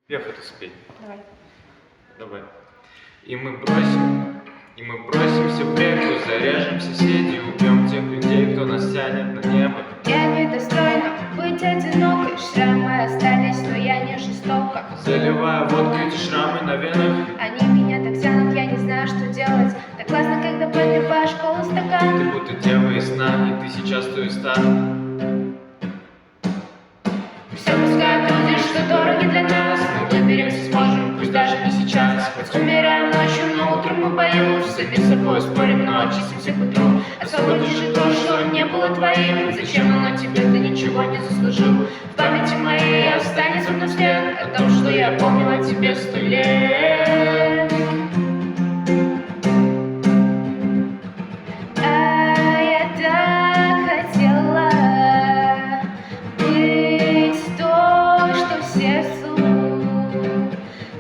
Я хочу спеть. Давай. Давай. И мы бросимся в реку, заряжем соседей, убьем тех людей, кто нас тянет на небо. Я недостойна быть одинокой, шрамы остались, но я не жестока. Заливая водкой эти шрамы на венах, они меня так тянут, я не знаю, что делать. Так классно, когда подливаешь колу в стакан. ты будто дева из сна, и ты сейчас туиста. Все пускай будет, что дороги для нас. Мы выберемся, сможем, пусть даже не сейчас. Хоть умираем ночью, но утром мы поем. Сами с собой спорим, но очистимся к утру. Освободи же то, что не было твоим. Зачем оно тебе, ты ничего не заслужил. В памяти моей останется навслед о том, что я помнила тебе 100 лет. А я так хотела быть той, что в сердцу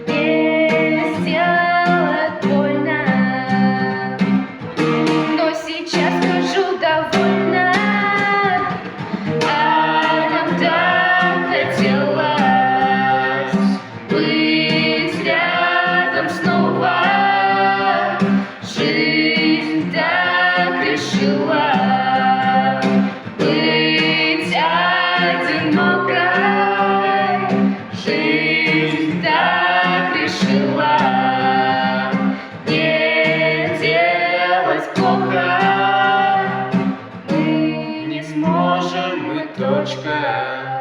не сделала больно, но сейчас скажу довольно. А нам так хотелось быть рядом снова. Жизнь так решила быть одинокой. Жизнь так решила не делать плохо. Мы не сможем, мы точка.